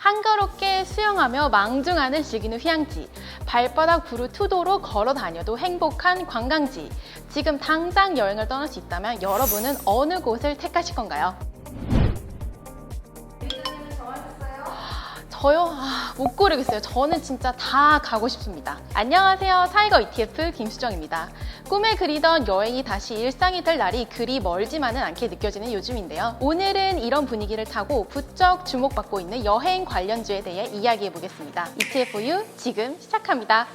한가롭게 수영하며 망중하는 즐기는 휴양지, 발바닥 부르 투도로 걸어 다녀도 행복한 관광지. 지금 당장 여행을 떠날 수 있다면 여러분은 어느 곳을 택하실 건가요? 저요? 못 고르겠어요. 저는 진짜 다 가고 싶습니다. 안녕하세요. 타이거 ETF 김수정입니다. 꿈에 그리던 여행이 다시 일상이 될 날이 그리 멀지만은 않게 느껴지는 요즘인데요. 오늘은 이런 분위기를 타고 부쩍 주목받고 있는 여행 관련주에 대해 이야기해 보겠습니다. ETF4U 지금 시작합니다.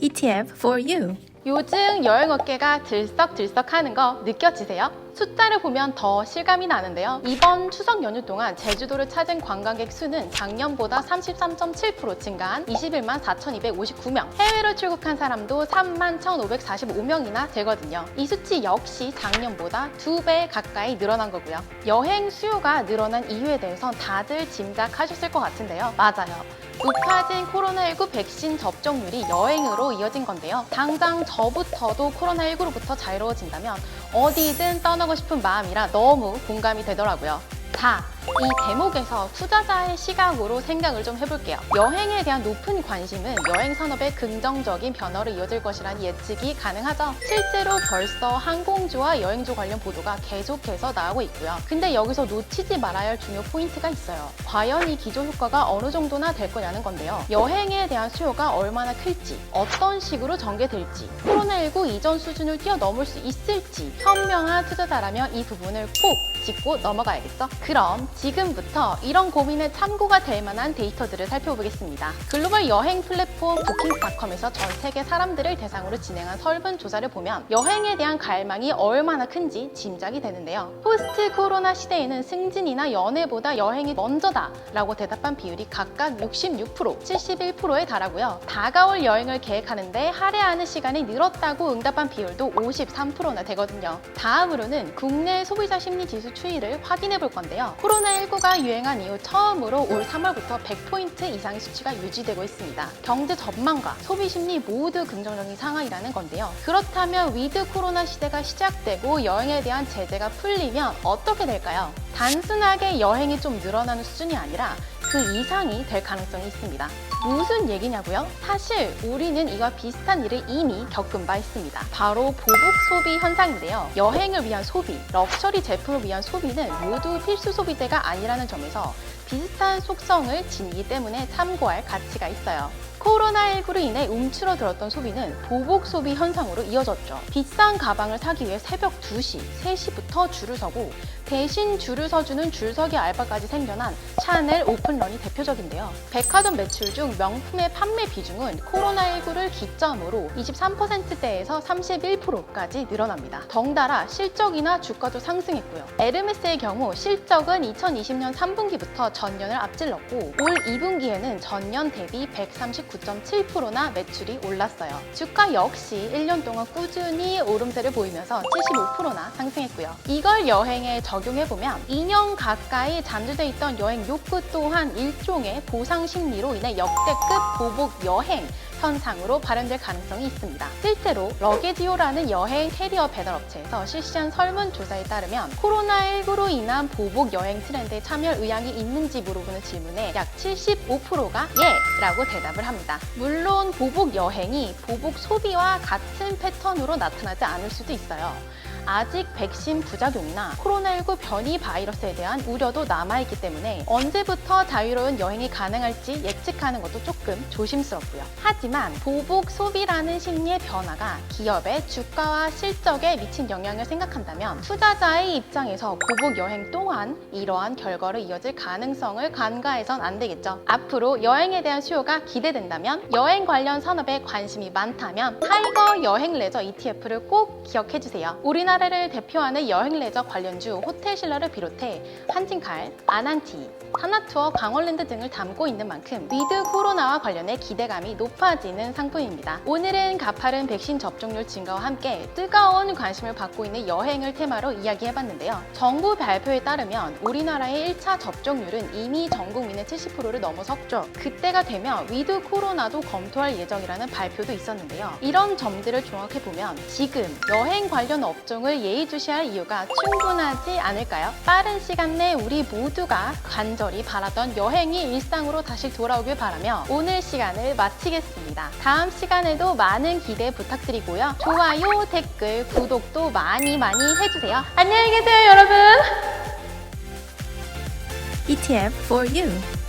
ETF for you. 요즘 여행업계가 들썩들썩하는 거 느껴지세요? 숫자를 보면 더 실감이 나는데요. 이번 추석 연휴 동안 제주도를 찾은 관광객 수는 작년보다 33.7% 증가한 21만 4,259명. 해외로 출국한 사람도 3만 1,545명이나 되거든요. 이 수치 역시 작년보다 2배 가까이 늘어난 거고요. 여행 수요가 늘어난 이유에 대해선 다들 짐작하셨을 것 같은데요. 맞아요. 높아진 코로나19 백신 접종률이 여행으로 이어진 건데요. 당장 저부터도 코로나19로부터 자유로워진다면 어디든 떠나고 싶은 마음이라 너무 공감이 되더라고요. 자, 이 대목에서 투자자의 시각으로 생각을 좀 해볼게요. 여행에 대한 높은 관심은 여행 산업의 긍정적인 변화로 이어질 것이라는 예측이 가능하죠. 실제로 벌써 항공주와 여행주 관련 보도가 계속해서 나오고 있고요. 근데 여기서 놓치지 말아야 할 중요 포인트가 있어요. 과연 이 기조 효과가 어느 정도나 될 거냐는 건데요. 여행에 대한 수요가 얼마나 클지, 어떤 식으로 전개될지, 코로나19 이전 수준을 뛰어넘을 수 있을지 현명한 투자자라면 이 부분을 꼭 짚고 넘어가야겠죠? 그럼 지금부터 이런 고민에 참고가 될 만한 데이터들을 살펴보겠습니다. 글로벌 여행 플랫폼 부킹스닷컴에서 전 세계 사람들을 대상으로 진행한 설문조사를 보면 여행에 대한 갈망이 얼마나 큰지 짐작이 되는데요. 포스트 코로나 시대에는 승진이나 연애보다 여행이 먼저다 라고 대답한 비율이 각각 66%, 71%에 달하고요. 다가올 여행을 계획하는데 할애하는 시간이 늘었다고 응답한 비율도 53%나 되거든요. 다음으로는 국내 소비자 심리 지수 추이를 확인해 볼 건데요. 코로나19가 유행한 이후 처음으로 올 3월부터 100포인트 이상의 수치가 유지되고 있습니다. 경제 전망과 소비 심리 모두 긍정적인 상황이라는 건데요. 그렇다면 위드 코로나 시대가 시작되고 여행에 대한 제재가 풀리면 어떻게 될까요? 단순하게 여행이 좀 늘어나는 수준이 아니라 그 이상이 될 가능성이 있습니다. 무슨 얘기냐고요? 사실 우리는 이와 비슷한 일을 이미 겪은 바 있습니다. 바로 보복 소비 현상인데요. 여행을 위한 소비, 럭셔리 제품을 위한 소비는 모두 필수 소비재가 아니라는 점에서 비슷한 속성을 지니기 때문에 참고할 가치가 있어요. 코로나19로 인해 움츠러들었던 소비는 보복 소비 현상으로 이어졌죠. 비싼 가방을 사기 위해 새벽 2시, 3시부터 줄을 서고 대신 줄을 서주는 줄서기 알바까지 생겨난 샤넬 오픈런이 대표적인데요. 백화점 매출 중 명품의 판매 비중은 코로나19를 기점으로 23%대에서 31%까지 늘어납니다. 덩달아 실적이나 주가도 상승했고요. 에르메스의 경우 실적은 2020년 3분기부터 전년을 앞질렀고 올 2분기에는 전년 대비 139.7%나 매출이 올랐어요. 주가 역시 1년 동안 꾸준히 오름세를 보이면서 75%나 상승했고요. 이걸 여행에 적용해보면 2년 가까이 잠재돼 있던 여행 욕구 또한 일종의 보상 심리로 인해 역대급 보복 여행 현상으로 발현될 가능성이 있습니다. 실제로 러게지오라는 여행 캐리어 배달 업체에서 실시한 설문조사에 따르면 코로나19로 인한 보복 여행 트렌드에 참여할 의향이 있는지 물어보는 질문에 약 75%가 예! 라고 대답을 합니다. 물론 보복 여행이 보복 소비와 같은 패턴으로 나타나지 않을 수도 있어요. 아직 백신 부작용이나 코로나19 변이 바이러스에 대한 우려도 남아있기 때문에 언제부터 자유로운 여행이 가능할지 예측하는 것도 조금 조심스럽고요. 하지만 보복 소비라는 심리의 변화가 기업의 주가와 실적에 미친 영향을 생각한다면 투자자의 입장에서 보복 여행 또한 이러한 결과로 이어질 가능성을 간과해선 안 되겠죠. 앞으로 여행에 대한 수요가 기대된다면 여행 관련 산업에 관심이 많다면 타이거 여행 레저 ETF를 꼭 기억해주세요. 우리나라를 대표하는 여행 레저 관련주 호텔신라를 비롯해 한진칼, 아난티, 하나투어, 강원랜드 등을 담고 있는 만큼 위드 코로나와 관련해 기대감이 높아지는 상품입니다. 오늘은 가파른 백신 접종률 증가와 함께 뜨거운 관심을 받고 있는 여행을 테마로 이야기해봤는데요. 정부 발표에 따르면 우리나라의 1차 접종률은 이미 전 국민의 70%를 넘어섰죠. 그때가 되면 위드 코로나도 검토할 예정이라는 발표도 있었는데요. 이런 점들을 종합해보면 지금 여행 관련 업종을 일정을 예의주시할 이유가 충분하지 않을까요? 빠른 시간 내 우리 모두가 간절히 바라던 여행이 일상으로 다시 돌아오길 바라며 오늘 시간을 마치겠습니다. 다음 시간에도 많은 기대 부탁드리고요. 좋아요, 댓글, 구독도 많이 해주세요. 안녕히 계세요, 여러분! ETF for you.